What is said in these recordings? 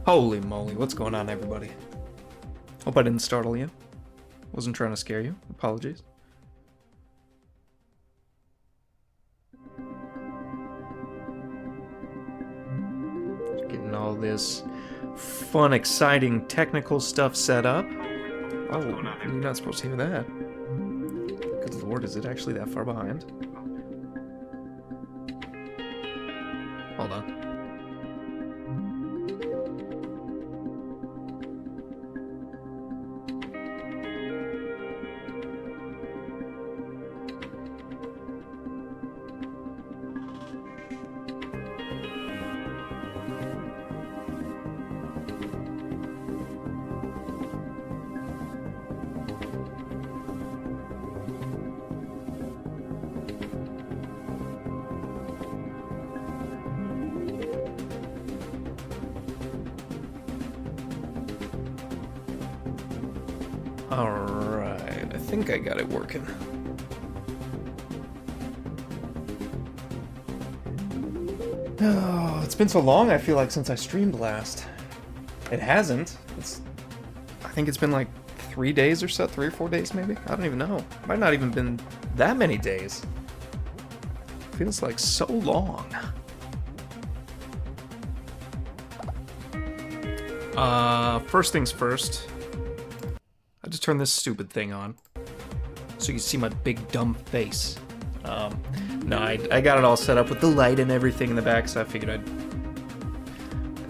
Holy moly, what's going on, everybody? Hope I didn't startle you. Wasn't trying to scare you. Apologies. Just getting all this fun, exciting, technical stuff set up. Oh, you're not supposed to hear that. Good lord, is it actually that far behind? Hold on. Alright, I think I got it working. Oh, it's been so long, I feel like, since I streamed last. It hasn't. I think it's been like 3 days or so, 3 or 4 days maybe? I don't even know. Might not even been that many days. Feels like so long. First things first. I just turned this stupid thing on so you can see my big dumb face. No, I got it all set up with the light and everything in the back, so I figured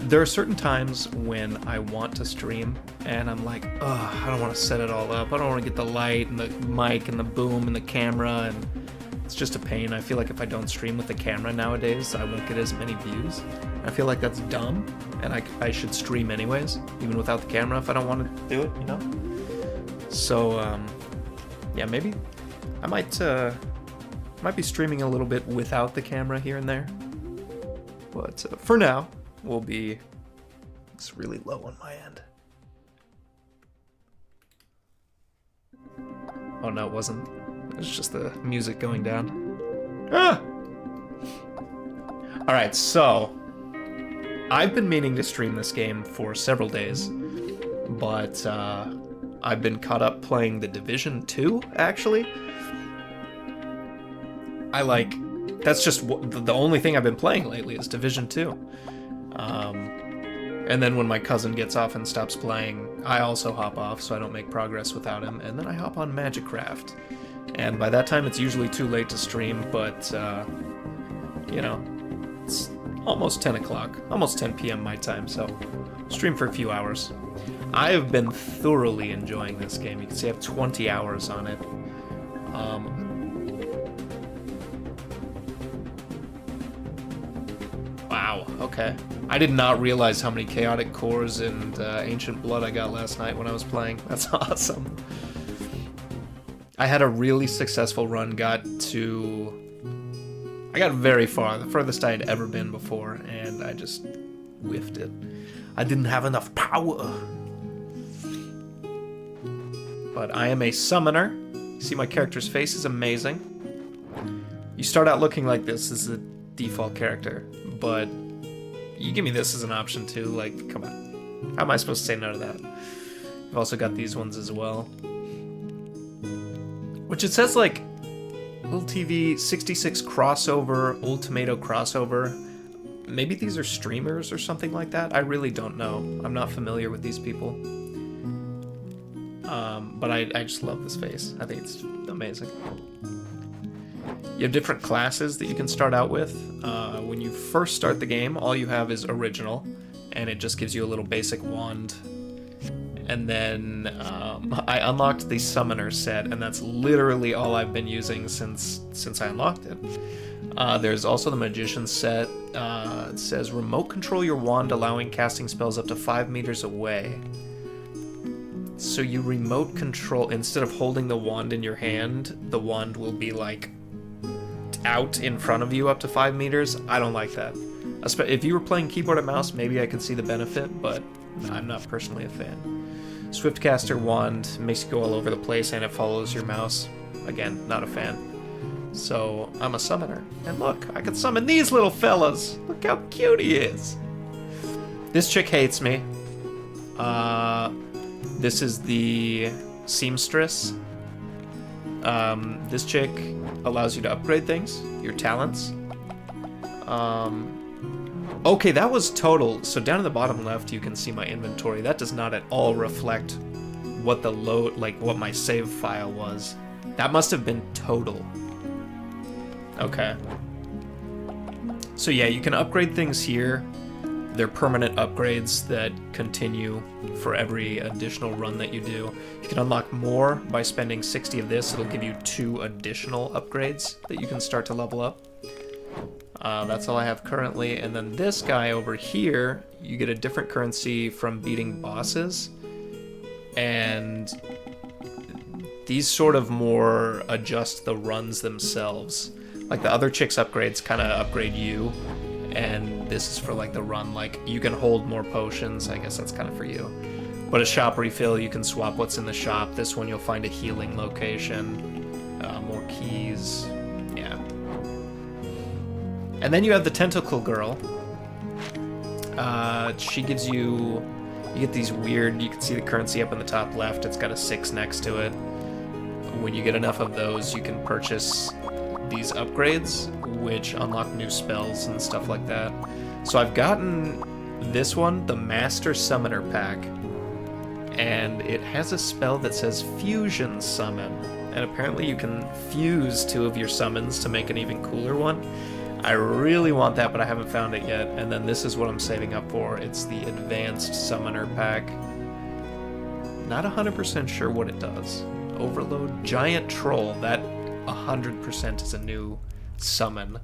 There are certain times when I want to stream and I'm like, ugh, I don't want to set it all up. I don't want to get the light and the mic and the boom and the camera, and it's just a pain. I feel like if I don't stream with the camera nowadays, I won't get as many views. I feel like that's dumb, and I should stream anyways, even without the camera if I don't want to do it, you know? So, yeah, maybe I might be streaming a little bit without the camera here and there. But for now, it's really low on my end. Oh no, it wasn't. It was just the music going down. Ah! Alright, so I've been meaning to stream this game for several days, but I've been caught up playing The Division 2, actually. That's just the only thing I've been playing lately is Division 2. And then when my cousin gets off and stops playing, I also hop off so I don't make progress without him, and then I hop on Magicraft. And by that time it's usually too late to stream, but, you know, it's almost 10 o'clock, almost 10 p.m. my time, so stream for a few hours. I have been thoroughly enjoying this game. You can see I have 20 hours on it. Wow, okay. I did not realize how many chaotic cores and ancient blood I got last night when I was playing. That's awesome. I had a really successful run, I got very far, the furthest I had ever been before, and I just whiffed it. I didn't have enough power. But I am a summoner. You see my character's face is amazing. You start out looking like this is the default character, but you give me this as an option too, like, come on. How am I supposed to say no to that? I've also got these ones as well. Which it says, like, Little TV 66 crossover, Old Tomato crossover. Maybe these are streamers or something like that. I really don't know. I'm not familiar with these people. But I just love this face. I think it's amazing. You have different classes that you can start out with. When you first start the game, all you have is original, and it just gives you a little basic wand. And then I unlocked the summoner set, and that's literally all I've been using since I unlocked it. There's also the magician set. It says remote control your wand, allowing casting spells up to 5 meters away. So you remote control, instead of holding the wand in your hand, the wand will be like out in front of you up to 5 meters. I don't like that. If you were playing keyboard and mouse, maybe I could see the benefit, but I'm not personally a fan. Swiftcaster wand makes you go all over the place and it follows your mouse. Again, not a fan. So I'm a summoner. And look, I can summon these little fellas. Look how cute he is. This chick hates me. This is the seamstress. This chick allows you to upgrade things, your talents. Okay, that was total. So down in the bottom left, you can see my inventory. That does not at all reflect what the load, like what my save file was. That must have been total. Okay. So yeah, you can upgrade things here. They're permanent upgrades that continue for every additional run that you do. You can unlock more by spending 60 of this. It'll give you 2 additional upgrades that you can start to level up. That's all I have currently. And then this guy over here, you get a different currency from beating bosses. And these sort of more adjust the runs themselves. Like the other chick's upgrades kind of upgrade you. And this is for like the run, like you can hold more potions. I guess that's kind of for you. But a shop refill, you can swap what's in the shop. This one you'll find a healing location, more keys, yeah. And then you have the tentacle girl. She gives you get these weird, you can see the currency up in the top left, it's got a 6 next to it. When you get enough of those, you can purchase these upgrades, which unlock new spells and stuff like that. So I've gotten this one, the Master Summoner Pack, and it has a spell that says Fusion Summon, and apparently you can fuse 2 of your summons to make an even cooler one. I really want that, but I haven't found it yet. And then this is what I'm saving up for. It's the Advanced Summoner Pack. Not 100% sure what it does. Overload Giant Troll, that 100% is a new summon,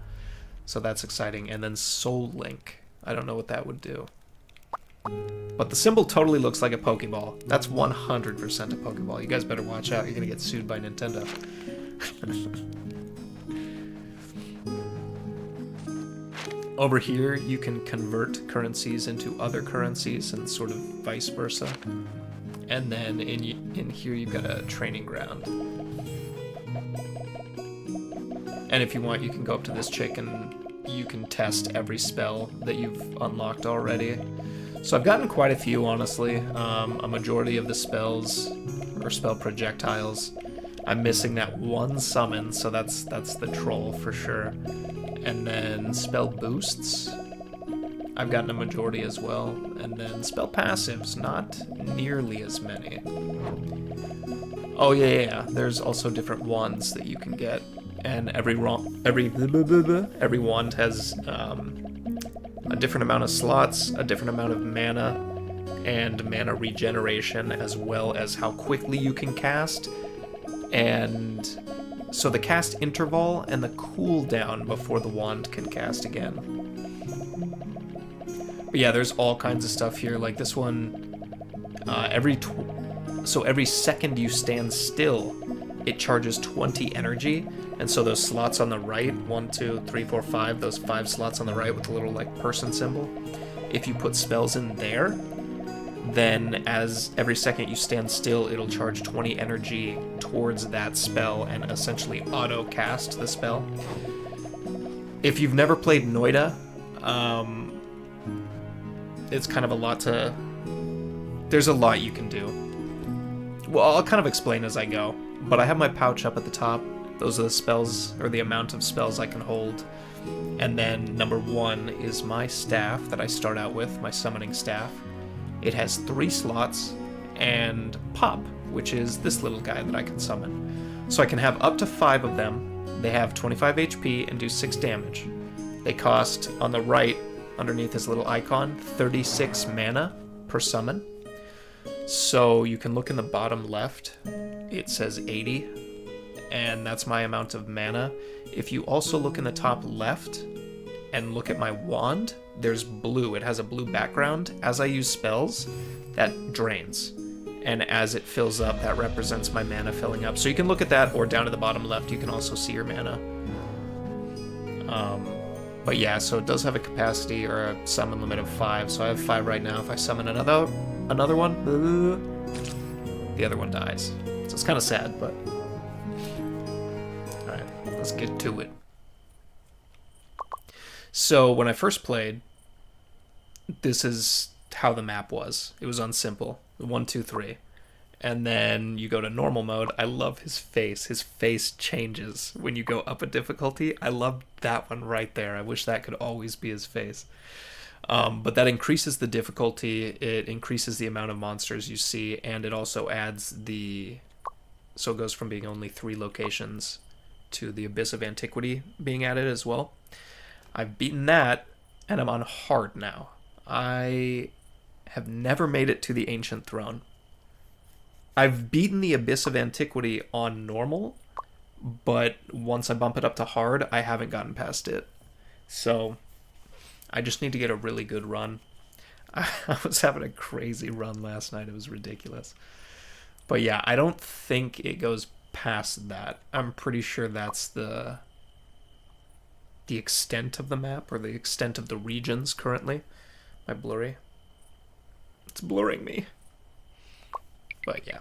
so that's exciting. And then Soul Link, I don't know what that would do, but the symbol totally looks like a Pokeball. That's 100% a Pokeball. You guys better watch out, you're gonna get sued by Nintendo. Over here you can convert currencies into other currencies and sort of vice versa. And then in here you've got a training ground. And if you want, you can go up to this chick and you can test every spell that you've unlocked already. So I've gotten quite a few, honestly. A majority of the spells, or spell projectiles. I'm missing that one summon, so that's the troll for sure. And then spell boosts, I've gotten a majority as well. And then spell passives, not nearly as many. Oh yeah, there's also different wands that you can get. And every wand has a different amount of slots, a different amount of mana, and mana regeneration, as well as how quickly you can cast. And so the cast interval and the cooldown before the wand can cast again. But yeah, there's all kinds of stuff here. Like this one, every second you stand still, it charges 20 energy. And so those slots on the right, 1, 2, 3, 4, 5, those 5 slots on the right with the little like person symbol, if you put spells in there, then as every second you stand still, it'll charge 20 energy towards that spell and essentially auto cast the spell. If you've never played Noita, it's kind of a lot to... There's a lot you can do. Well, I'll kind of explain as I go, but I have my pouch up at the top. Those are the spells, or the amount of spells I can hold. And then number 1 is my staff that I start out with, my summoning staff. It has 3 slots, and Pop, which is this little guy that I can summon. So I can have up to 5 of them. They have 25 HP and do 6 damage. They cost, on the right, underneath this little icon, 36 mana per summon. So you can look in the bottom left, it says 80, and that's my amount of mana. If you also look in the top left and look at my wand, there's blue. It has a blue background. As I use spells, that drains. And as it fills up, that represents my mana filling up. So you can look at that, or down to the bottom left, you can also see your mana. But yeah, so it does have a capacity or a summon limit of 5. So I have 5 right now. If I summon another one, the other one dies. So it's kind of sad, but... Alright, let's get to it. So when I first played, this is how the map was. It was on simple, 1, 2, 3. And then you go to normal mode. I love his face. His face changes when you go up a difficulty. I love that one right there. I wish that could always be his face. But that increases the difficulty. It increases the amount of monsters you see, and it also adds the... So it goes from being only 3 locations to the Abyss of Antiquity being added as well. I've beaten that, and I'm on hard now. I have never made it to the Ancient Throne. I've beaten the Abyss of Antiquity on normal, but once I bump it up to hard, I haven't gotten past it. So I just need to get a really good run. I was having a crazy run last night. It was ridiculous. But yeah, I don't think it goes past that. I'm pretty sure that's the extent of the map, or the extent of the regions currently. Am I blurry? It's blurring me. But yeah,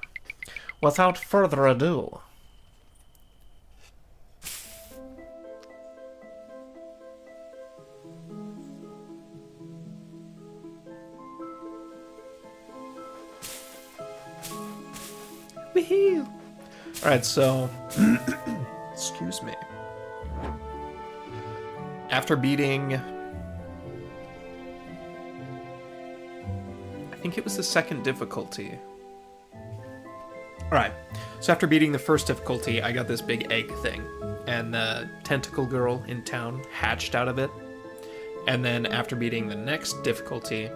without further ado, woohoo! Alright, so excuse me. After beating, I think it was the second difficulty. Alright, so after beating the first difficulty, I got this big egg thing, and the tentacle girl in town hatched out of it. And then after beating the next difficulty,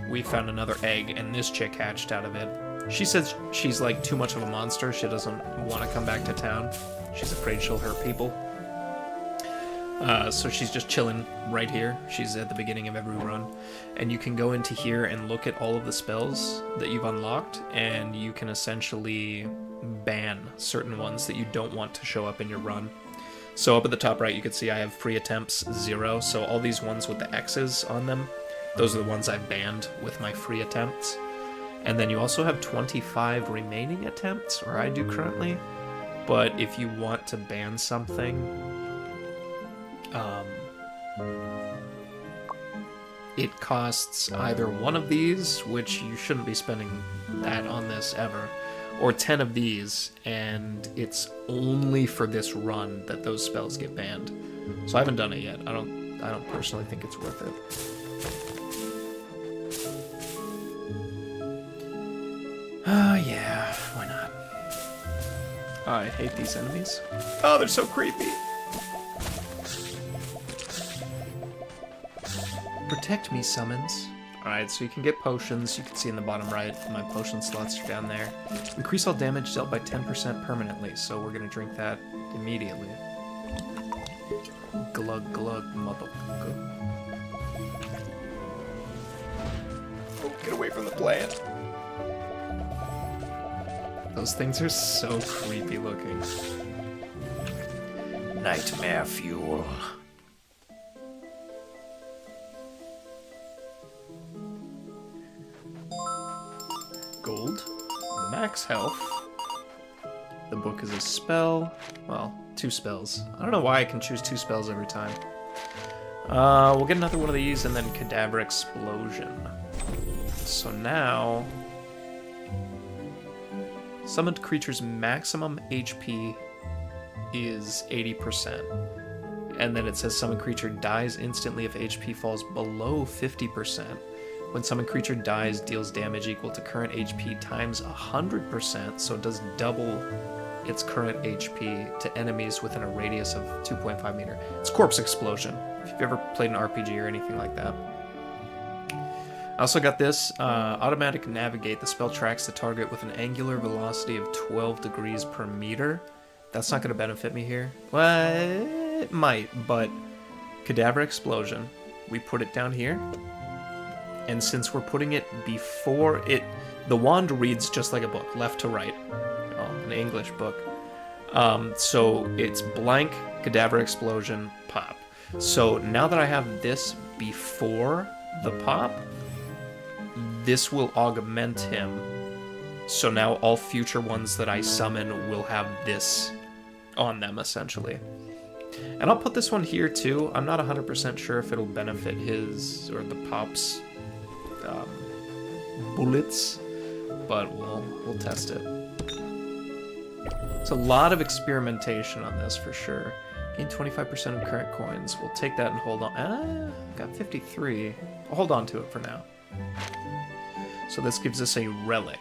we found another egg, and this chick hatched out of it. She says she's like too much of a monster. She doesn't want to come back to town. She's afraid she'll hurt people. So she's just chilling right here. She's at the beginning of every run. And you can go into here and look at all of the spells that you've unlocked, and you can essentially ban certain ones that you don't want to show up in your run. So up at the top right, you can see I have free attempts 0. So all these ones with the X's on them, those are the ones I've banned with my free attempts. And then you also have 25 remaining attempts, or I do currently. But if you want to ban something, it costs either one of these, which you shouldn't be spending that on this ever, or 10 of these, and it's only for this run that those spells get banned. So I haven't done it yet. I don't personally think it's worth it. Yeah, why not? Oh, I hate these enemies. Oh, they're so creepy. Protect me, summons. Alright, so you can get potions. You can see in the bottom right, my potion slots are down there. Increase all damage dealt by 10% permanently, so we're gonna drink that immediately. Glug glug, motherfucker. Oh, get away from the plant. Those things are so creepy looking. Nightmare fuel. Gold. Max health. The book is a spell. Well, 2 spells. I don't know why I can choose 2 spells every time. We'll get another one of these, and then Cadaver Explosion. So now... Summoned creature's maximum HP is 80%. And then it says summoned creature dies instantly if HP falls below 50%. When summoned creature dies, deals damage equal to current HP times 100%, so it does double its current HP to enemies within a radius of 2.5 meter. It's Corpse Explosion, if you've ever played an RPG or anything like that. I also got this, Automatic Navigate. The spell tracks the target with an angular velocity of 12 degrees per meter. That's not going to benefit me here. Well, it might, but Cadaver Explosion. We put it down here. And since we're putting it before it... The wand reads just like a book, left to right. Oh, an English book. So it's blank, Cadaver Explosion, pop. So now that I have this before the pop, this will augment him. So now all future ones that I summon will have this on them, essentially. And I'll put this one here, too. I'm not 100% sure if it'll benefit his, or the pop's, bullets, but we'll test it. It's a lot of experimentation on this for sure. Gain 25% of current coins. We'll take that and hold on. Got 53. I'll hold on to it for now. So this gives us a relic.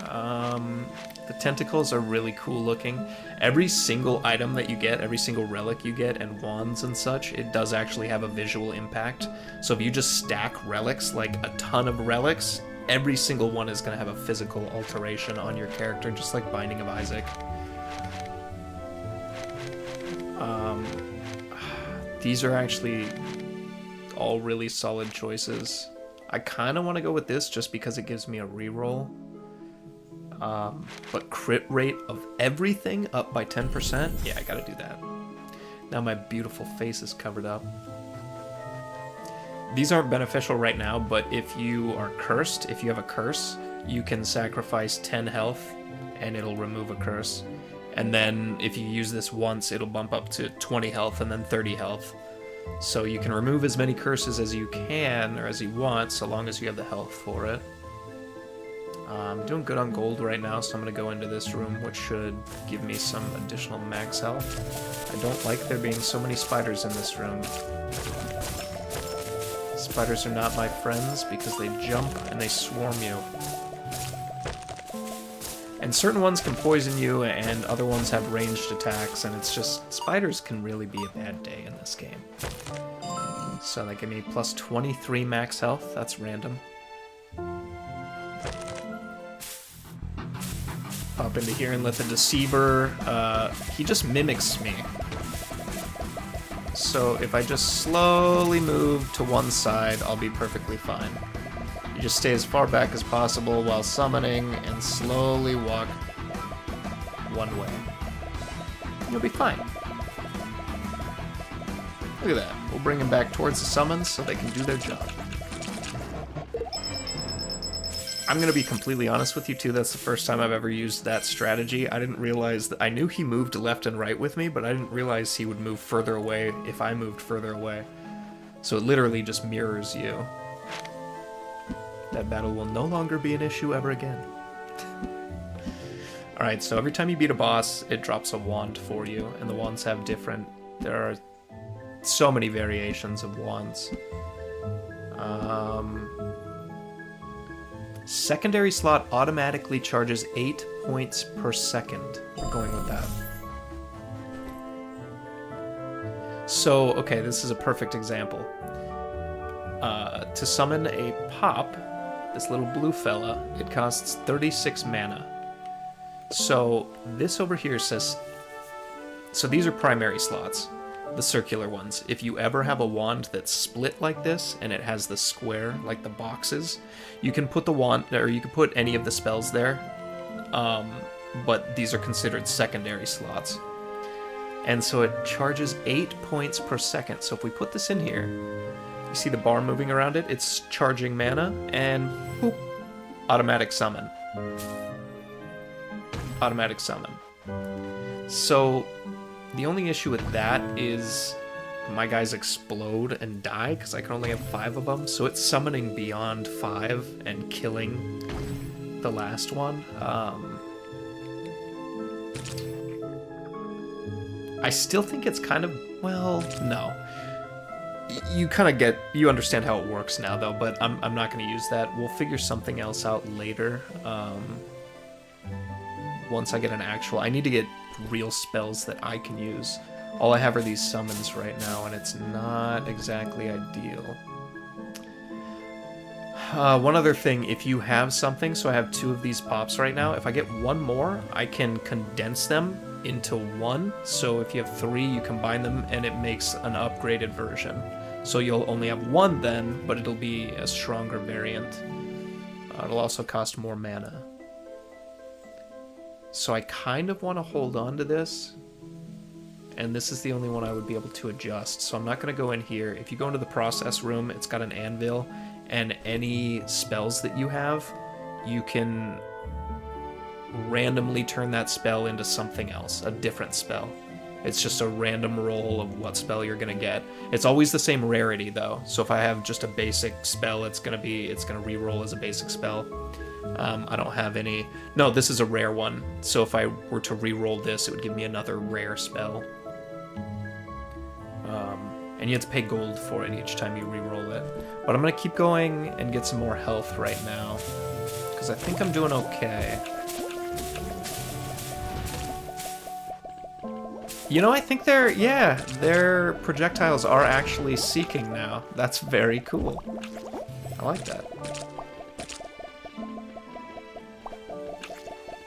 The tentacles are really cool looking. Every single item that you get, every single relic you get, and wands and such, it does actually have a visual impact. So if you just stack relics, like a ton of relics, every single one is going to have a physical alteration on your character, just like Binding of Isaac. These are actually all really solid choices. I kind of want to go with this just because it gives me a reroll. But crit rate of everything up by 10%? Yeah, I gotta do that. Now my beautiful face is covered up. These aren't beneficial right now, but if you are cursed, if you have a curse, you can sacrifice 10 health and it'll remove a curse. And then if you use this once, it'll bump up to 20 health and then 30 health. So you can remove as many curses as you can, or as you want, so long as you have the health for it. I'm doing good on gold right now, so I'm going to go into this room, which should give me some additional max health. I don't like there being so many spiders in this room. Spiders are not my friends because they jump and they swarm you. And certain ones can poison you, and other ones have ranged attacks, and it's just... spiders can really be a bad day in this game. So they give me plus 23 max health. That's random. Pop into here and let the deceiver... he just mimics me. So if I just slowly move to one side, I'll be perfectly fine. You just stay as far back as possible while summoning and slowly walk one way. You'll be fine. Look at that. We'll bring them back towards the summons so they can do their job. I'm going to be completely honest with you too, that's the first time I've ever used that strategy. I didn't realize that... I knew he moved left and right with me, but I didn't realize he would move further away if I moved further away. So it literally just mirrors you. That battle will no longer be an issue ever again. Alright, so every time you beat a boss, it drops a wand for you, and the wands have different... There are so many variations of wands. Secondary slot automatically charges 8 points per second. We're going with that. So, okay, this is a perfect example. To summon a pop, this little blue fella, it costs 36 mana. So this over here says... So these are primary slots, the circular ones. If you ever have a wand that's split like this, and it has the square, like the boxes, you can put the wand, or you can put any of the spells there, but these are considered secondary slots. And so it charges 8 points per second. So if we put this in here, you see the bar moving around it? It's charging mana, and boop, automatic summon. Automatic summon. So the only issue with that is my guys explode and die, because I can only have 5 of them, so it's summoning beyond 5 and killing the last one. I still think it's kind of... well, no. You kind of get... you understand how it works now, though, but I'm not going to use that. We'll figure something else out later. Once I get an actual... I need to get real spells that I can use. All I have are these summons right now, and it's not exactly ideal. One other thing, if you have something, so I have 2 of these pops right now, if I get 1 more, I can condense them into 1. So if you have 3, you combine them, and it makes an upgraded version. So you'll only have 1 then, but it'll be a stronger variant. It'll also cost more mana. So I kind of want to hold on to this, and this is the only one I would be able to adjust. So I'm not going to go in here. If you go into the process room, it's got an anvil, and any spells that you have, you can randomly turn that spell into something else, a different spell. It's just a random roll of what spell you're gonna get. It's always the same rarity though. So if I have just a basic spell, it's gonna re-roll as a basic spell. I don't have any. No, this is a rare one. So if I were to re-roll this, it would give me another rare spell. And you have to pay gold for it each time you re-roll it. But I'm gonna keep going and get some more health right now, because I think I'm doing okay. You know, I think their projectiles are actually seeking now. That's very cool. I like that.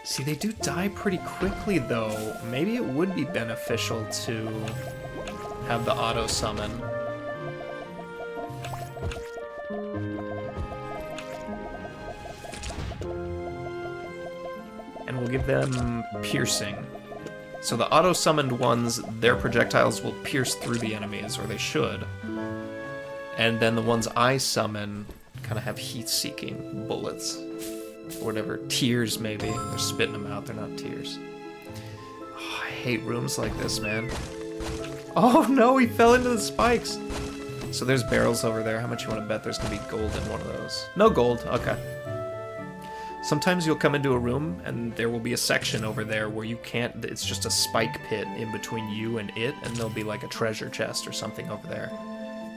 See, they do die pretty quickly, though. Maybe it would be beneficial to have the auto summon. And we'll give them piercing. So the auto-summoned ones, their projectiles will pierce through the enemies, or they should. And then the ones I summon kind of have heat-seeking bullets. Or whatever. Tears, maybe. They're spitting them out, they're not tears. Oh, I hate rooms like this, man. Oh no, he fell into the spikes! So there's barrels over there. How much you want to bet there's going to be gold in one of those? No gold, okay. Sometimes you'll come into a room and there will be a section over there where you can't, it's just a spike pit in between you and it, and there'll be like a treasure chest or something over there.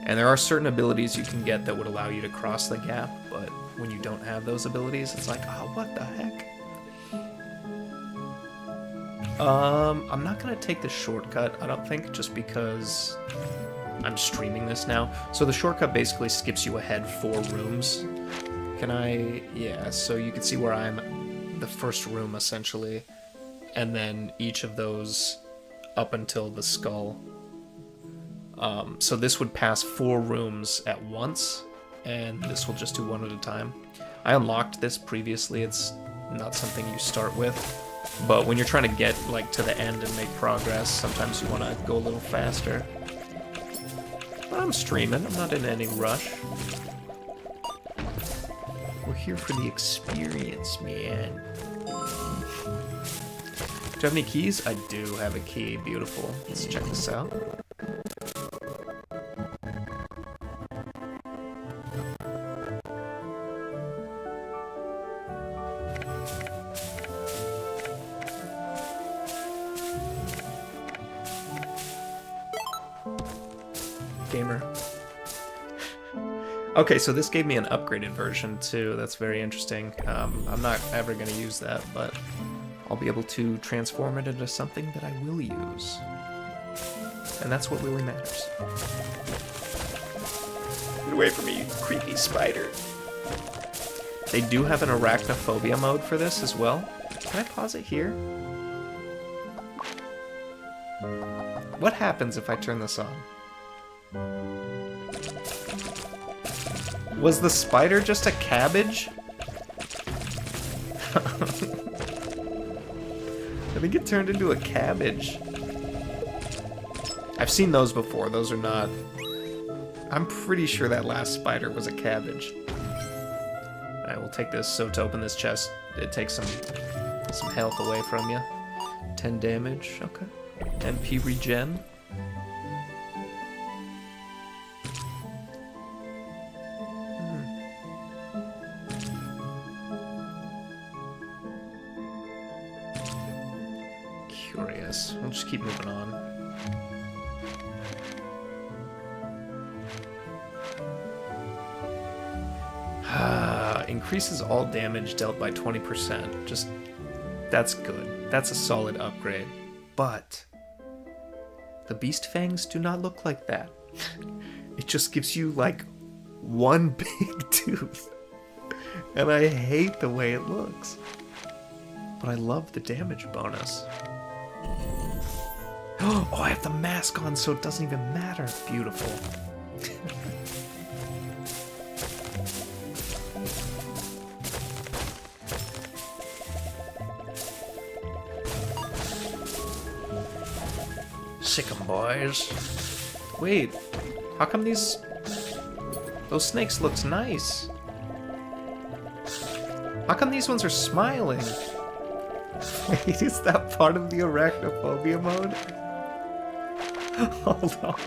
And there are certain abilities you can get that would allow you to cross the gap, but when you don't have those abilities, it's like, oh, what the heck? I'm not gonna take the shortcut, I don't think, just because I'm streaming this now. So the shortcut basically skips you ahead 4 rooms. Can I? Yeah, so you can see where I'm the first room, essentially. And then each of those up until the skull. So this would pass 4 rooms at once, and this will just do one at a time. I unlocked this previously, it's not something you start with. But when you're trying to get like to the end and make progress, sometimes you want to go a little faster. But I'm streaming, I'm not in any rush. We're here for the experience, man. Do you have any keys? I do have a key. Beautiful. Let's check this out. Gamer. Okay, so this gave me an upgraded version too. That's very interesting. I'm not ever going to use that, but I'll be able to transform it into something that I will use. And that's what really matters. Get away from me, you creepy spider. They do have an Arachnophobia mode for this as well. Can I pause it here? What happens if I turn this on? Was the spider just a cabbage? I think it turned into a cabbage. I've seen those before. Those are not... I'm pretty sure that last spider was a cabbage. Alright, we'll take this. So to open this chest, it takes some health away from you. 10 damage. Okay. MP regen. Curious. We'll just keep moving on. Increases all damage dealt by 20%. Just, that's good. That's a solid upgrade. But the beast fangs do not look like that. It just gives you like one big tooth. And I hate the way it looks. But I love the damage bonus. Oh, I have the mask on so it doesn't even matter. Beautiful. Sick 'em, boys. Wait, how come those snakes looks nice? How come these ones are smiling? Wait, is that part of the Arachnophobia mode? Hold on.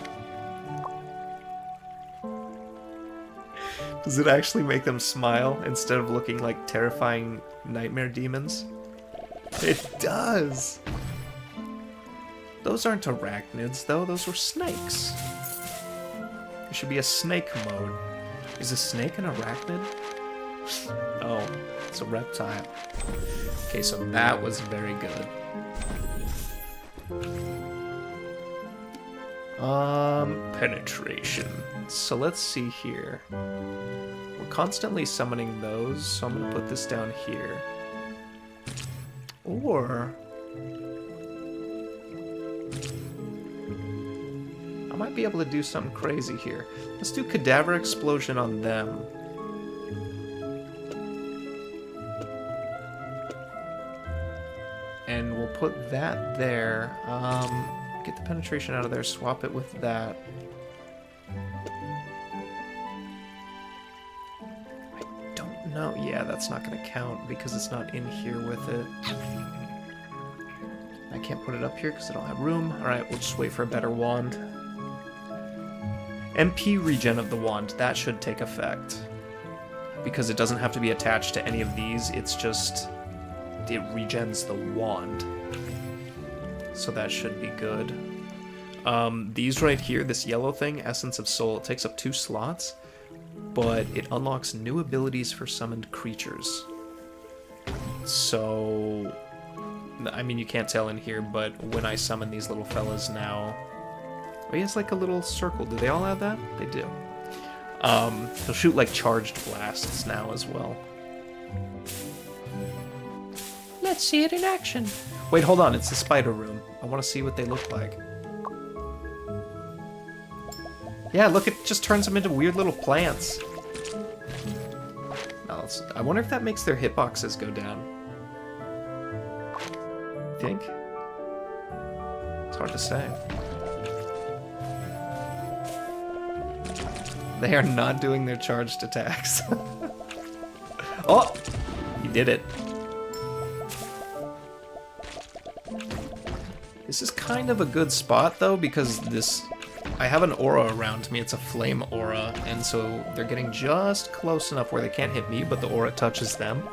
Does it actually make them smile instead of looking like terrifying nightmare demons? It does! Those aren't arachnids, though. Those were snakes. There should be a snake mode. Is a snake an arachnid? Oh, it's a reptile. Okay, so that was very good. Penetration. So let's see here. We're constantly summoning those, so I'm gonna put this down here. Or I might be able to do something crazy here. Let's do Cadaver Explosion on them. And we'll put that there. Get the penetration out of there, swap it with that. I don't know. Yeah, that's not going to count because it's not in here with it. I can't put it up here because I don't have room. Alright, we'll just wait for a better wand. MP regen of the wand, that should take effect. Because it doesn't have to be attached to any of these, it's just... it regens the wand. So that should be good. These right here, this yellow thing, Essence of Soul, it takes up 2 slots, but it unlocks new abilities for summoned creatures. So, I mean, you can't tell in here, but when I summon these little fellas now... oh, he has like a little circle. Do they all have that? They do. He'll shoot like charged blasts now as well. Let's see it in action. Wait, hold on. It's the spider room. I want to see what they look like. Yeah, look, it just turns them into weird little plants. Now, I wonder if that makes their hitboxes go down. Think? It's hard to say. They are not doing their charged attacks. Oh! He did it. This is kind of a good spot, though, because this... I have an aura around me. It's a flame aura, and so they're getting just close enough where they can't hit me, but the aura touches them.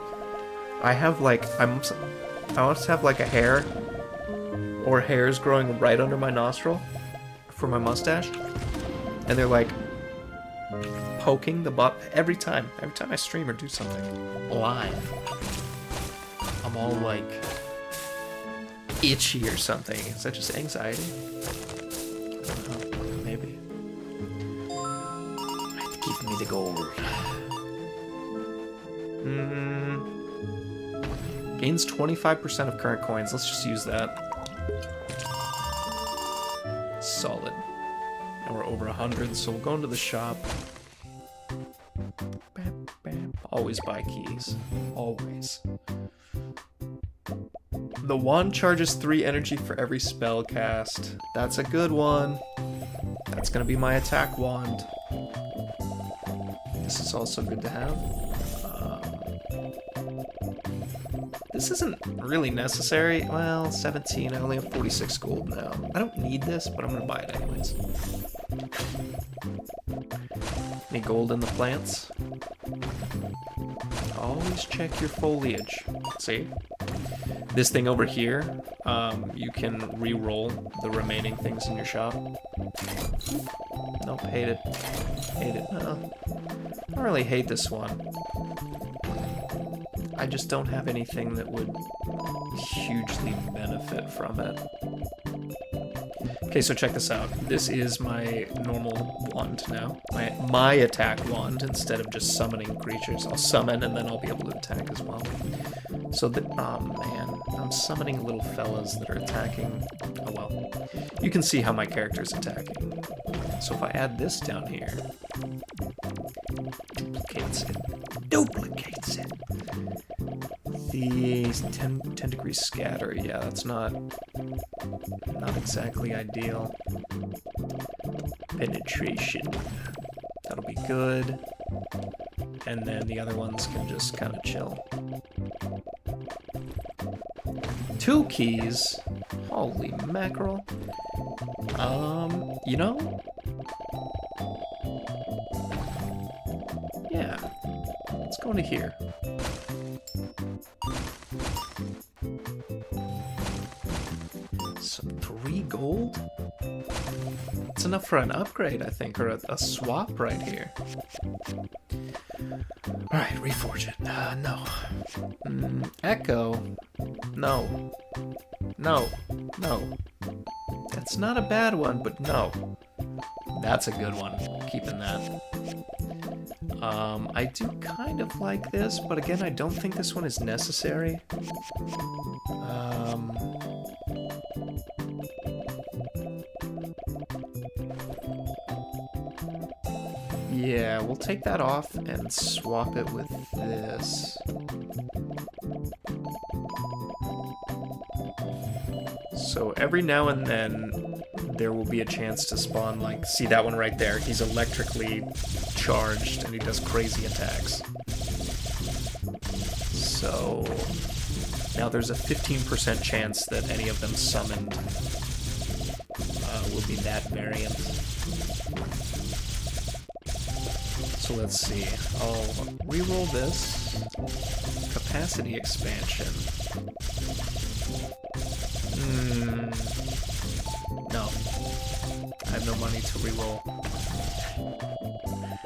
I have, like... I must have, like, a hair or hairs growing right under my nostril for my mustache, and they're, like... poking the butt every time I stream or do something live. I'm all like itchy or something. Is that just anxiety? I don't know. Maybe. Give me the gold. Gains 25% of current coins. Let's just use that. Solid. And we're over 100, so we'll go into the shop. Always buy keys. Always. The wand charges 3 energy for every spell cast. That's a good one. That's gonna be my attack wand. This is also good to have. This isn't really necessary. Well, 17. I only have 46 gold now. I don't need this, but I'm gonna buy it anyways. Any gold in the plants? Always check your foliage. See? This thing over here, you can re-roll the remaining things in your shop. Nope, hate it. Hate it. No. I don't really hate this one. I just don't have anything that would hugely benefit from it. Okay, so check this out. This is my normal wand now. My attack wand, instead of just summoning creatures. I'll summon and then I'll be able to attack as well. So that, oh man, I'm summoning little fellas that are attacking. Oh well. You can see how my character's attacking. So if I add this down here, duplicates it. The 10 degree scatter, yeah, that's not exactly ideal. Penetration, that'll be good. And then the other ones can just kind of chill. 2 keys, holy mackerel. You know? Yeah. Let's go into here. Some 3 gold? It's enough for an upgrade, I think, or a swap right here. Alright, reforge it. No. Echo? No. No. No. That's not a bad one, but no. That's a good one. Keeping that. I do kind of like this, but again, I don't think this one is necessary. Yeah, we'll take that off and swap it with this. So every now and then, there will be a chance to spawn, like, see that one right there? He's electrically charged and he does crazy attacks. So now there's a 15% chance that any of them summoned will be that variant. So let's see. I'll reroll this. Capacity expansion. No. I have no money to reroll.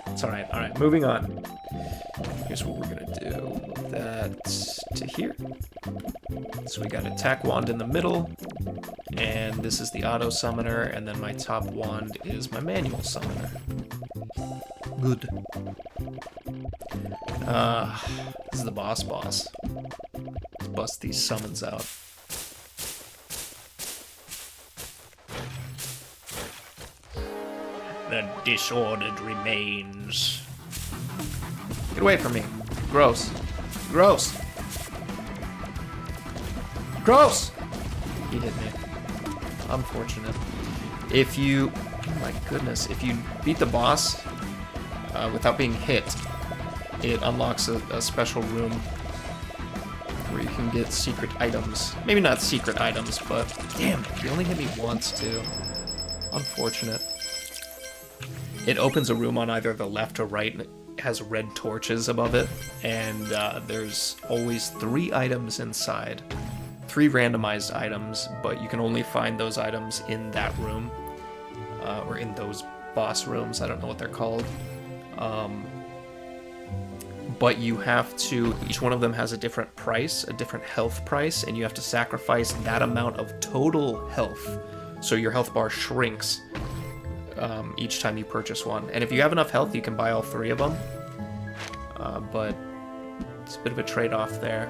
It's alright, alright, moving on. Here's what we're gonna do. Move that to here. So we got attack wand in the middle, and this is the auto summoner, and then my top wand is my manual summoner. Good. This is the boss. Let's bust these summons out. The disordered remains. Get away from me. Gross. Gross. Gross! He hit me. Unfortunate. If you... Oh my goodness. If you beat the boss without being hit, it unlocks a special room where you can get secret items. Maybe not secret items, but... Damn, he only hit me once, too. Unfortunate. It opens a room on either the left or right, and it has red torches above it, and there's always 3 items inside. 3 randomized items, but you can only find those items in that room, or in those boss rooms. I don't know what they're called. But you have to, each one of them has a different price, a different health price, and you have to sacrifice that amount of total health. So your health bar shrinks each time you purchase one. And if you have enough health, you can buy all 3 of them. But it's a bit of a trade-off there.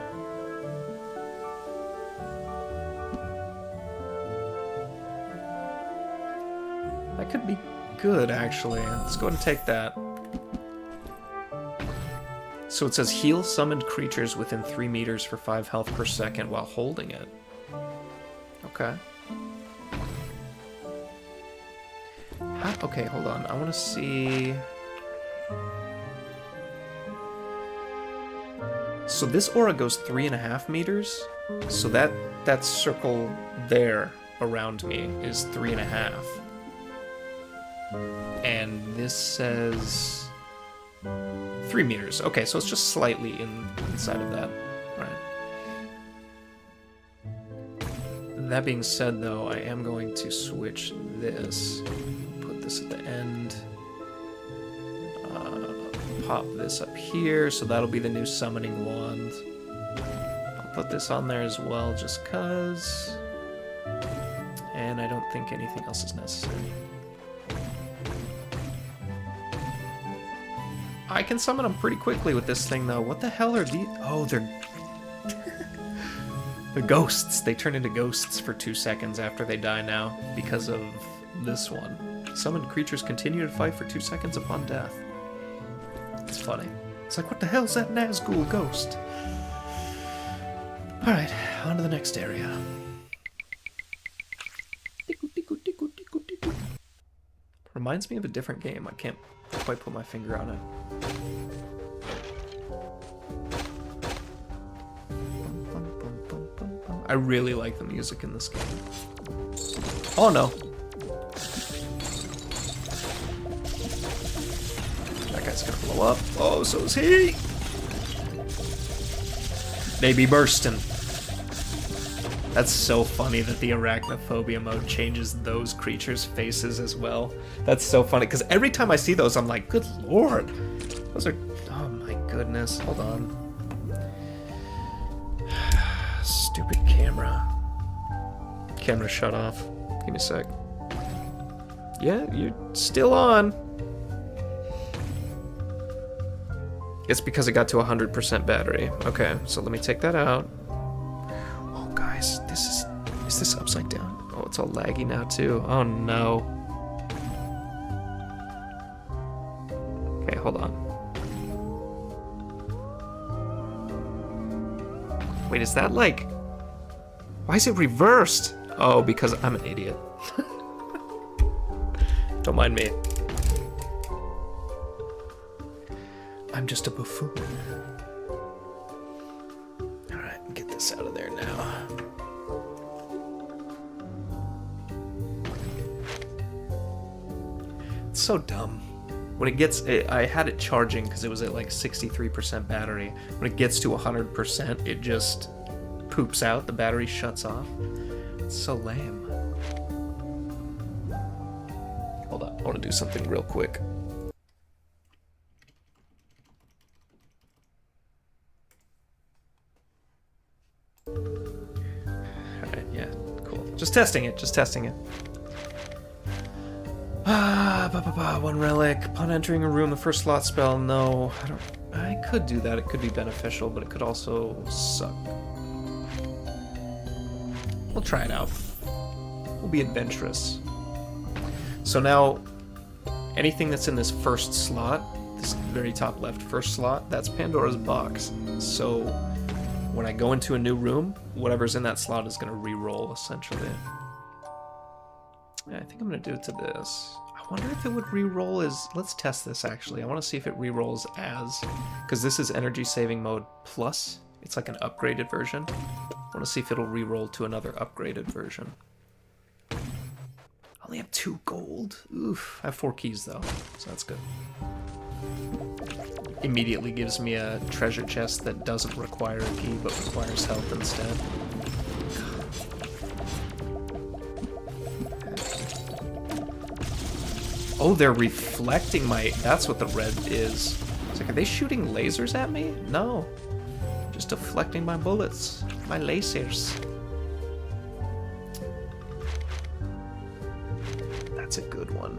That could be good, actually. Let's go ahead and take that. So it says heal summoned creatures within 3 meters for 5 health per second while holding it. Okay. Okay, hold on. I want to see... So this aura goes 3.5 meters. So that circle there around me is 3.5. And this says 3 meters. Okay, so it's just slightly inside of that. Right. That being said, though, I am going to switch this. Put this at the end. Pop this up here, so that'll be the new summoning wand. I'll put this on there as well, just cause. And I don't think anything else is necessary. I can summon them pretty quickly with this thing, though. What the hell are these? Oh, they're... they're ghosts. They turn into ghosts for 2 seconds after they die now, because of this one. Summoned creatures continue to fight for 2 seconds upon death. It's funny. It's like, what the hell is that Nazgul ghost? Alright, on to the next area. Reminds me of a different game. I can't quite put my finger on it. I really like the music in this game. Oh no. It's gonna blow up. Oh, so is he. They be bursting. That's so funny that the Arachnophobia mode changes those creatures' faces as well. That's so funny, because every time I see those, I'm like, good lord. Those are... Oh my goodness. Hold on. Stupid camera. Camera shut off. Give me a sec. Yeah, you're still on. It's because it got to 100% battery. Okay, so let me take that out. Oh, guys, is this upside down? Oh, it's all laggy now, too. Oh, no. Okay, hold on. Wait, is that like... Why is it reversed? Oh, because I'm an idiot. Don't mind me. I'm just a buffoon. Alright, get this out of there now. It's so dumb. When it gets... I had it charging because it was at like 63% battery. When it gets to 100%, it just poops out. The battery shuts off. It's so lame. Hold on, I want to do something real quick. Alright, yeah, cool. Just testing it, just testing it. One relic. Upon entering a room, the first slot spell, no. I could do that, it could be beneficial, but it could also suck. We'll try it out. We'll be adventurous. So now, anything that's in this first slot, this very top left first slot, that's Pandora's box. So when I go into a new room, whatever's in that slot is going to re-roll, essentially. Yeah, I think I'm going to do it to this. I wonder if it would re-roll as... Let's test this, actually. I want to see if it re-rolls as... Because this is Energy Saving Mode Plus. It's like an upgraded version. I want to see if it'll re-roll to another upgraded version. I only have 2 gold. Oof. I have 4 keys, though, so that's good. Immediately gives me a treasure chest that doesn't require a key, but requires health instead. Oh, they're reflecting my... That's what the red is. It's like, are they shooting lasers at me? No. Just deflecting my bullets. My lasers. That's a good one.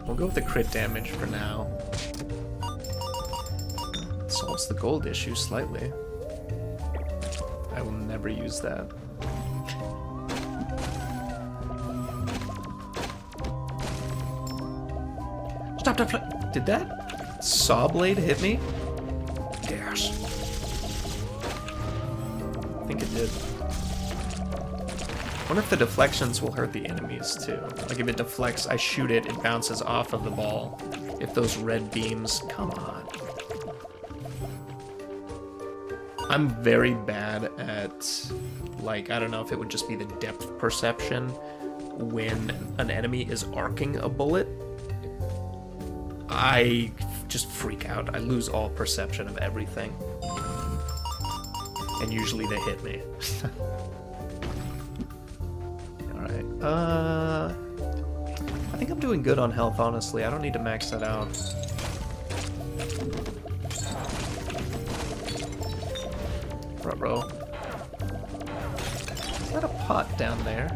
We'll go with the crit damage for now. Solves the gold issue slightly. I will never use that. Stop. Did that saw blade hit me? Yes. I think it did. I wonder if the deflections will hurt the enemies too. Like if it deflects, I shoot it, it bounces off of the ball. If those red beams, come on. I'm very bad at, like, I don't know if it would just be the depth perception when an enemy is arcing a bullet. I just freak out. I lose all perception of everything. And usually they hit me. Alright, I think I'm doing good on health, honestly. I don't need to max that out. Bro. Is that a pot down there?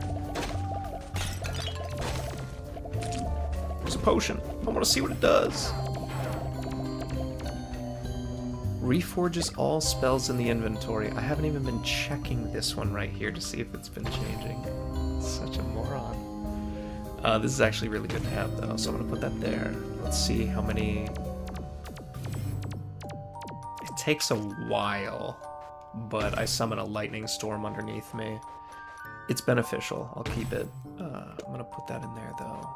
There's a potion. I want to see what it does. Reforges all spells in the inventory. I haven't even been checking this one right here to see if it's been changing. Such a moron. This is actually really good to have, though, so I'm going to put that there. Let's see how many... It takes a while, but I summon a lightning storm underneath me. It's beneficial. I'll keep it. I'm going to put that in there, though.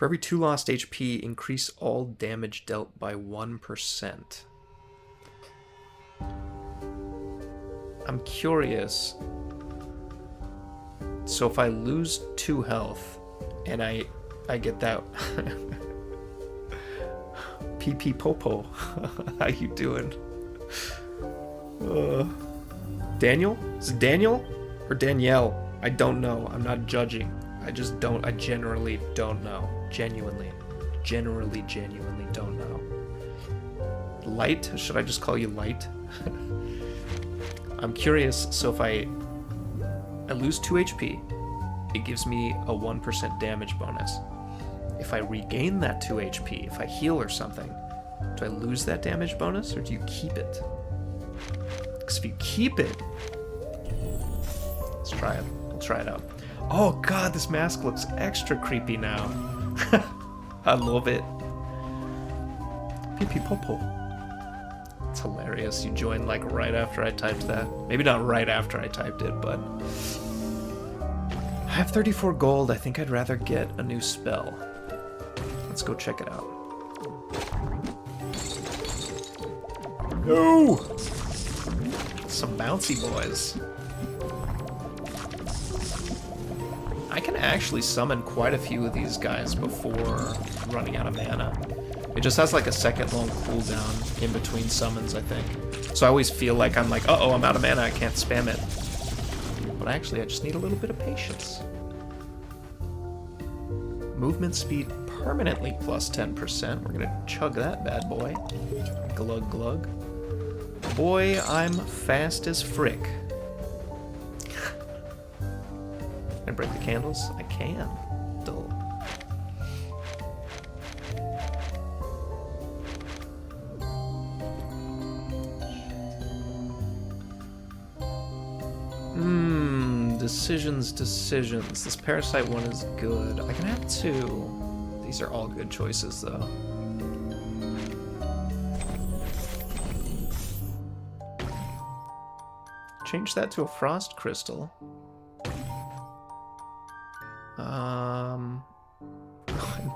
For every 2 lost HP, increase all damage dealt by 1%. I'm curious. So if I lose 2 health and I get that PP Popo, how you doing? Daniel? Is it Daniel or Danielle? I don't know. I'm not judging. I generally don't know. Genuinely don't know. Light? Should I just call you Light? I'm curious, so if I lose 2 HP, it gives me a 1% damage bonus. If I regain that 2 HP, if I heal or something, do I lose that damage bonus, or do you keep it? Because if you keep it... Let's try it. We'll try it out. Oh god, this mask looks extra creepy now. I love it. Pee pee popo. It's hilarious. You joined like right after I typed that. Maybe not right after I typed it, but... I have 34 gold. I think I'd rather get a new spell. Let's go check it out. No! Some bouncy boys. I can actually summon quite a few of these guys before running out of mana. It just has like a second-long cooldown in between summons, I think. So I always feel like I'm like, uh-oh, I'm out of mana, I can't spam it. But actually, I just need a little bit of patience. Movement speed permanently plus 10%. We're gonna chug that bad boy. Glug glug. Boy, I'm fast as frick. Can I break the candles? I can. Dull. Decisions. This parasite one is good. I can have 2. These are all good choices, though. Change that to a frost crystal.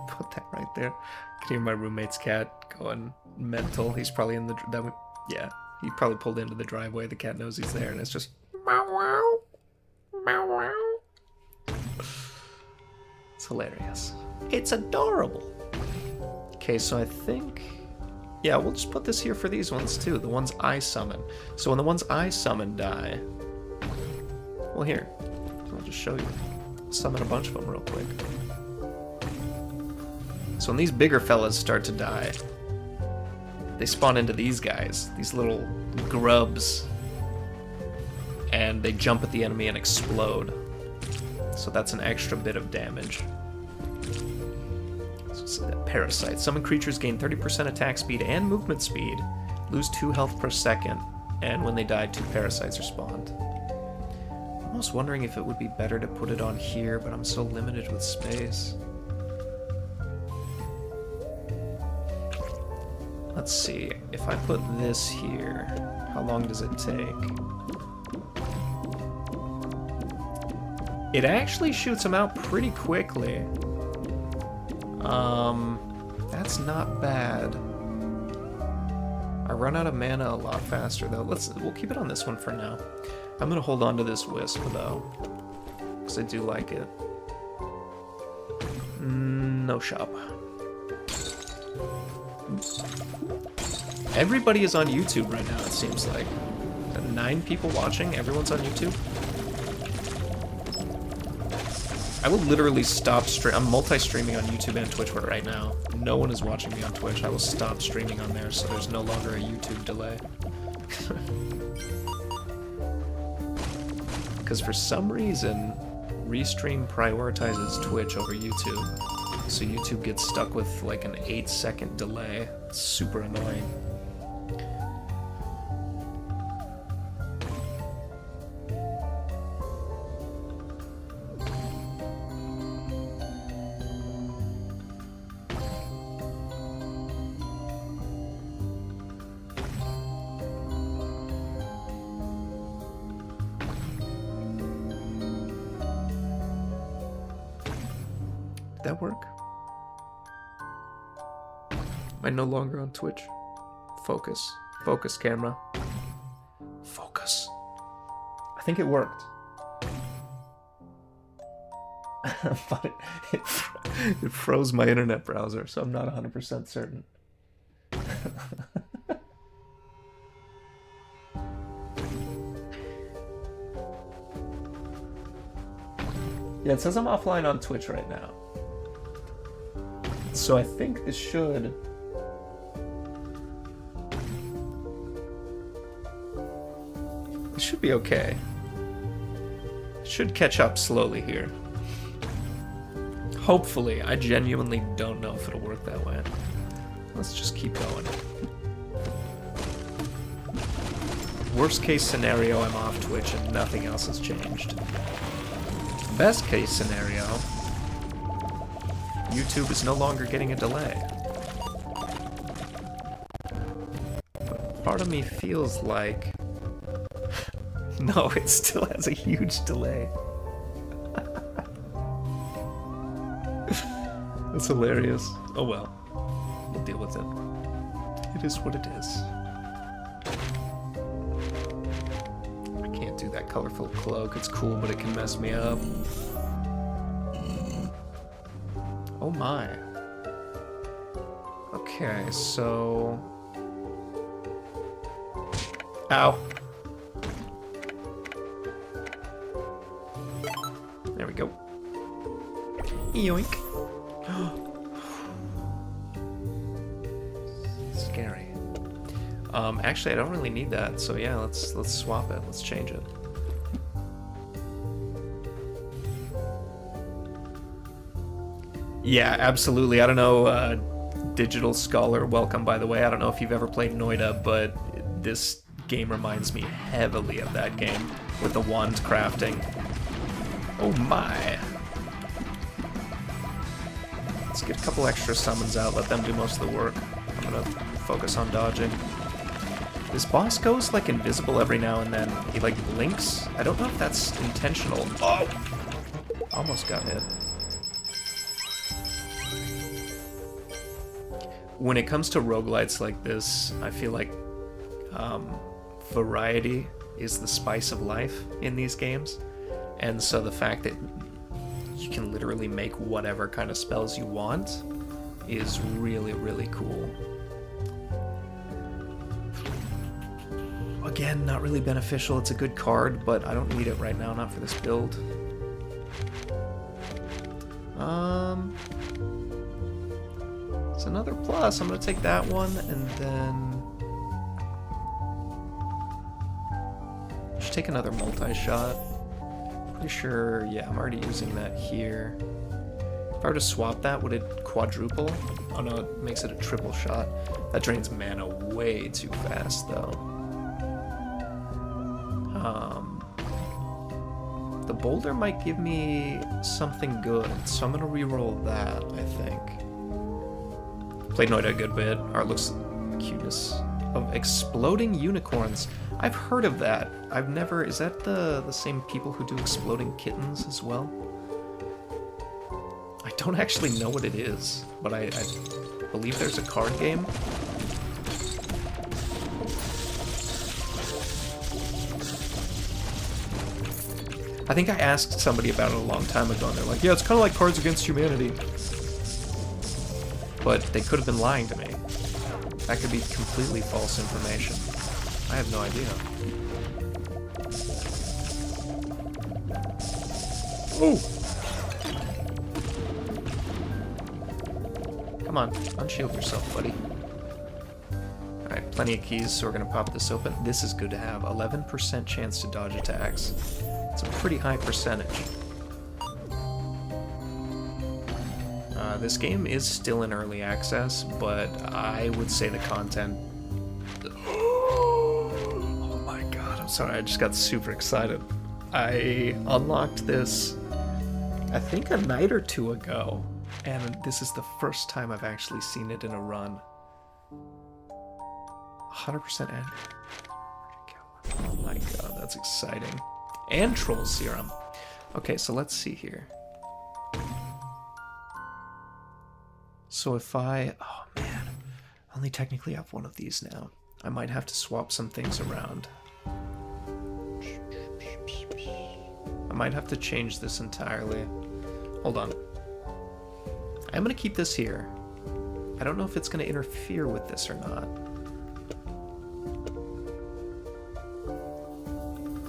Put that right there. I can hear my roommate's cat going mental. He's probably in the... yeah, he probably pulled into the driveway. The cat knows he's there, and it's just... meow, meow, meow, meow. It's hilarious. It's adorable. Okay, so I think... yeah, we'll just put this here for these ones, too. The ones I summon. So when the ones I summon die... well, here. I'll just show you. Summon a bunch of them real quick. So when these bigger fellas start to die, they spawn into these guys, these little grubs, and they jump at the enemy and explode. So that's an extra bit of damage. So parasite. Summon creatures gain 30% attack speed and movement speed, lose 2 health per second, and when they die, 2 parasites are spawned. I'm almost wondering if it would be better to put it on here, but I'm so limited with space. Let's see, if I put this here, how long does it take? It actually shoots them out pretty quickly. That's not bad. I run out of mana a lot faster though. We'll keep it on this one for now. I'm gonna hold on to this wisp though, because I do like it. No shop. Everybody is on YouTube right now, it seems like. 9 people watching, everyone's on YouTube. I will literally stop I'm multi-streaming on YouTube and Twitch right now. No one is watching me on Twitch. I will stop streaming on there so there's no longer a YouTube delay. Because for some reason, Restream prioritizes Twitch over YouTube. So YouTube gets stuck with like an 8-second delay. It's super annoying. That work? I no longer on Twitch? Focus. Focus, camera. Focus. I think it worked. But it froze my internet browser, so I'm not 100% certain. Yeah, it says I'm offline on Twitch right now. So I think this should... It should be okay. It should catch up slowly here. Hopefully. I genuinely don't know if it'll work that way. Let's just keep going. Worst case scenario, I'm off Twitch and nothing else has changed. Best case scenario, YouTube is no longer getting a delay. But part of me feels like... No, it still has a huge delay. That's hilarious. Oh well. We'll deal with it. It is what it is. I can't do that colorful cloak. It's cool, but it can mess me up. Oh my. Okay, so... Ow. There we go. Yoink. Scary. Actually, I don't really need that, so yeah, let's swap it. Let's change it. Yeah, absolutely. I don't know, Digital Scholar, welcome by the way. I don't know if you've ever played Noita, but this game reminds me heavily of that game with the wand crafting. Oh my. Let's get a couple extra summons out, let them do most of the work. I'm gonna focus on dodging. This boss goes like invisible every now and then. He like blinks. I don't know if that's intentional. Oh! Almost got hit. When it comes to roguelites like this, I feel like variety is the spice of life in these games. And so the fact that you can literally make whatever kind of spells you want is really, really cool. Again, not really beneficial. It's a good card, but I don't need it right now, not for this build. It's another plus. I'm gonna take that one, and then just take another multi-shot. Pretty sure, yeah, I'm already using that here. If I were to swap that, would it quadruple? Oh no, it makes it a triple shot. That drains mana way too fast, though. The boulder might give me something good, so I'm gonna reroll that, I think. Played Noita a good bit. Art looks cuteness of exploding unicorns. I've heard of that. I've never... Is that the same people who do exploding kittens as well? I don't actually know what it is, but I believe there's a card game. I think I asked somebody about it a long time ago, and they're like, yeah, it's kind of like Cards Against Humanity. But they could have been lying to me. That could be completely false information. I have no idea. Oh! Come on, unshield yourself, buddy. Alright, plenty of keys, so we're gonna pop this open. This is good to have. 11% chance to dodge attacks. It's a pretty high percentage. This game is still in early access, but I would say the content... Oh my god, I'm sorry, I just got super excited. I unlocked this, I think a night or two ago, and this is the first time I've actually seen it in a run. 100% edge. Oh my god, that's exciting. And Troll Serum. Okay, so let's see here. So if I... Oh man. only technically have one of these now. I might have to swap some things around. I might have to change this entirely. Hold on. I'm gonna keep this here. I don't know if it's gonna interfere with this or not.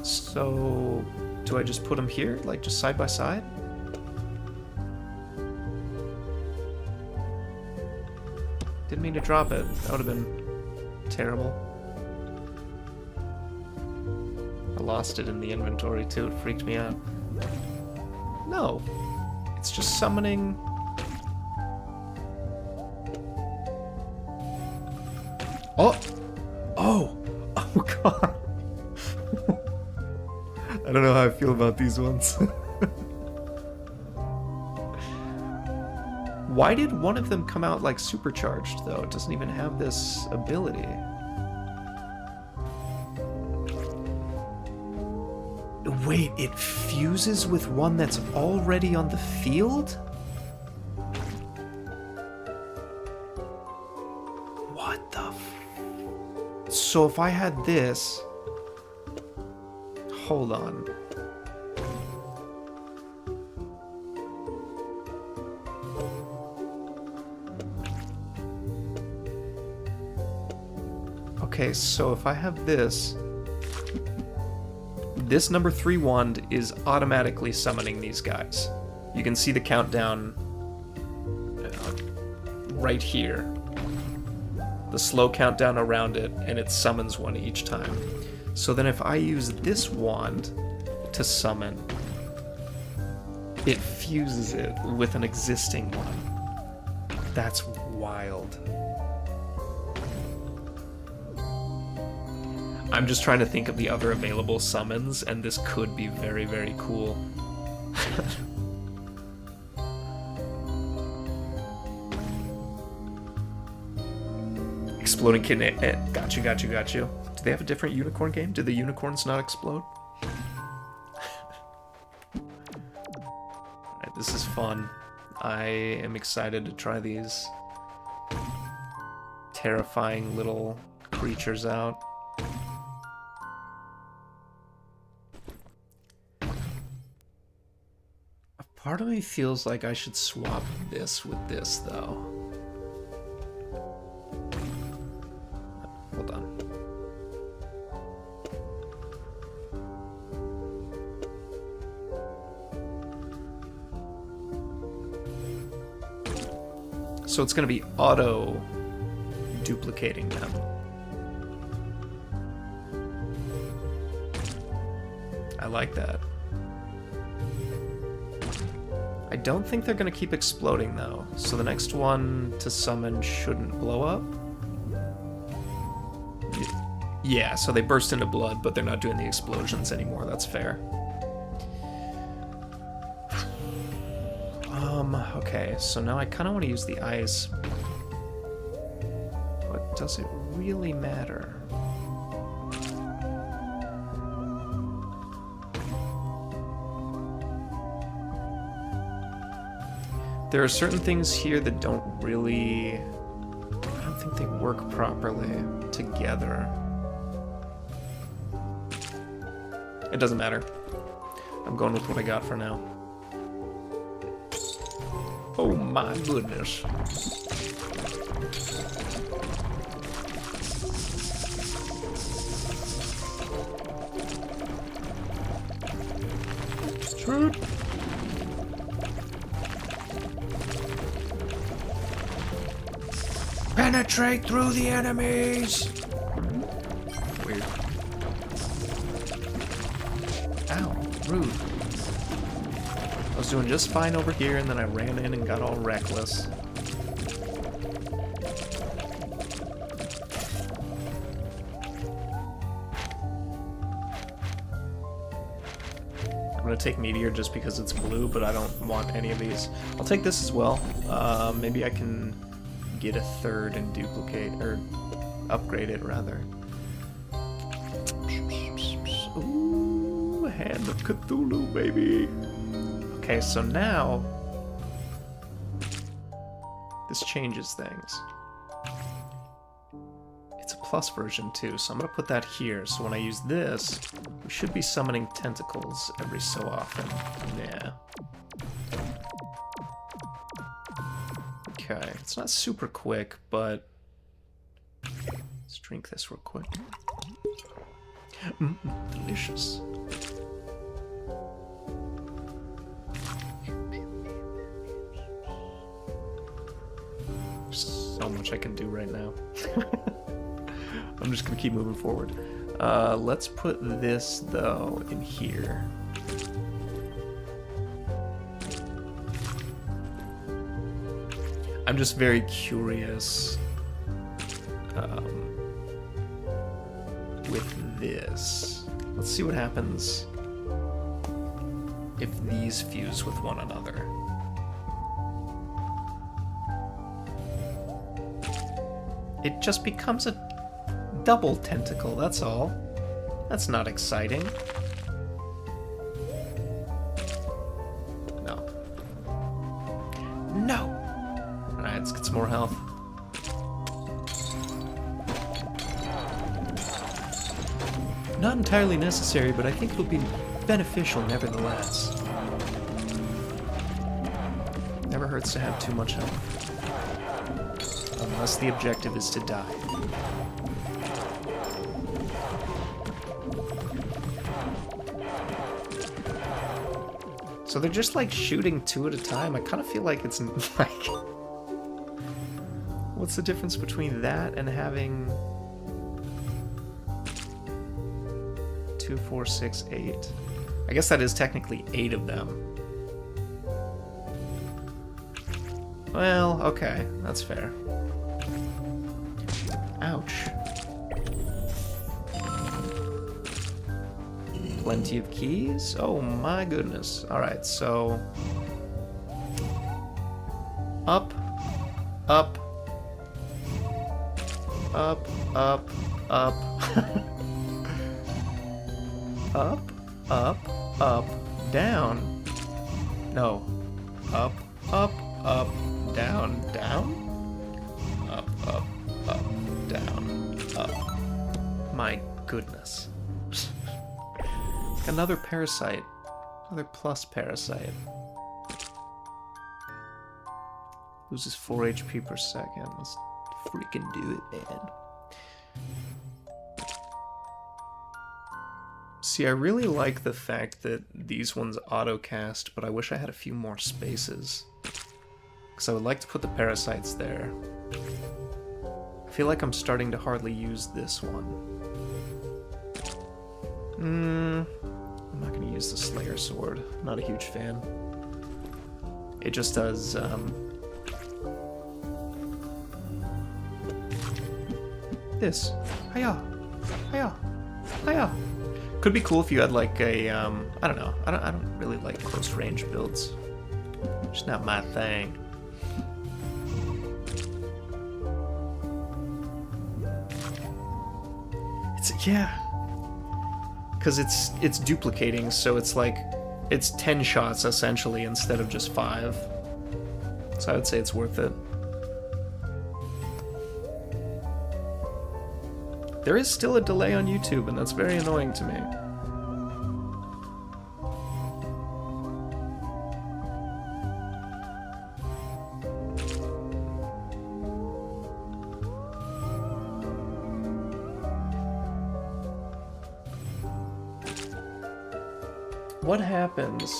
So, do I just put them here, like just side by side? Didn't mean to drop it. That would have been terrible. I lost it in the inventory too. It freaked me out. No, it's just summoning. Oh! Oh! Oh god! I don't know how I feel about these ones. Why did one of them come out like supercharged though? It doesn't even have this ability. Wait, it fuses with one that's already on the field? What the f... So if I had this... Hold on. Okay, so if I have this... This number 3 wand is automatically summoning these guys. You can see the countdown right here. The slow countdown around it, and it summons one each time. So then if I use this wand to summon, it fuses it with an existing one. That's wild. I'm just trying to think of the other available summons, and this could be very, very cool. Exploding kidney. Got you. Do they have a different unicorn game? Did the unicorns not explode? Alright, this is fun. I am excited to try these terrifying little creatures out. Part of me feels like I should swap this with this, though. Hold on. So it's going to be auto-duplicating them. I like that. I don't think they're going to keep exploding, though. So the next one to summon shouldn't blow up. Yeah, so they burst into blood, but they're not doing the explosions anymore. That's fair. Okay, so now I kind of want to use the ice. But does it really matter? There are certain things here that don't really... I don't think they work properly together. It doesn't matter. I'm going with what I got for now. Oh my goodness. Shoot! Penetrate through the enemies! Weird. Ow, rude. I was doing just fine over here, and then I ran in and got all reckless. I'm gonna take Meteor just because it's blue, but I don't want any of these. I'll take this as well. Maybe I can get a third and duplicate, or upgrade it rather. Ooh, Hand of Cthulhu, baby. Okay, so now this changes things. plus version too, so I'm gonna put that here. So when I use this, we should be summoning tentacles every so often. Yeah. Okay, it's not super quick, but let's drink this real quick. Delicious. There's so much I can do right now. I'm just gonna keep moving forward. Let's put this though in here. I'm just very curious with this. Let's see what happens if these fuse with one another. It just becomes a double tentacle, that's all. That's not exciting. No. No! Alright, let's get some more health. Not entirely necessary, but I think it'll be beneficial nevertheless. Never hurts to have too much health. Unless the objective is to die. So they're just like shooting two at a time. I kind of feel like it's like... What's the difference between that and having 2, 4, 6, 8? I guess that is technically 8 of them. Well, okay, that's fair. Ouch. Plenty of keys? Oh my goodness. Alright, so... Up, up, up, up, up. Up, up, up, down. No. Up, up, up, down, down. Up, up, up, down, up. My goodness. Another parasite. Another plus parasite. Loses 4 HP per second. Let's freaking do it, man. See, I really like the fact that these ones auto-cast, but I wish I had a few more spaces. Because I would like to put the parasites there. I feel like I'm starting to hardly use this one. I'm not going to use the Slayer Sword. Not a huge fan. It just does, this. Hiya! Hiya! Hiya! Could be cool if you had like a, I don't know. I don't really like close range builds. Just not my thing. Yeah, because it's duplicating, so it's like it's 10 shots essentially instead of just 5. So I would say it's worth it. There is still a delay on YouTube, and that's very annoying to me. What happens?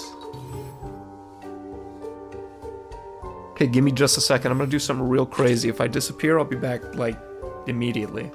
Okay, give me just a second. I'm gonna do something real crazy. If I disappear, I'll be back, like, immediately.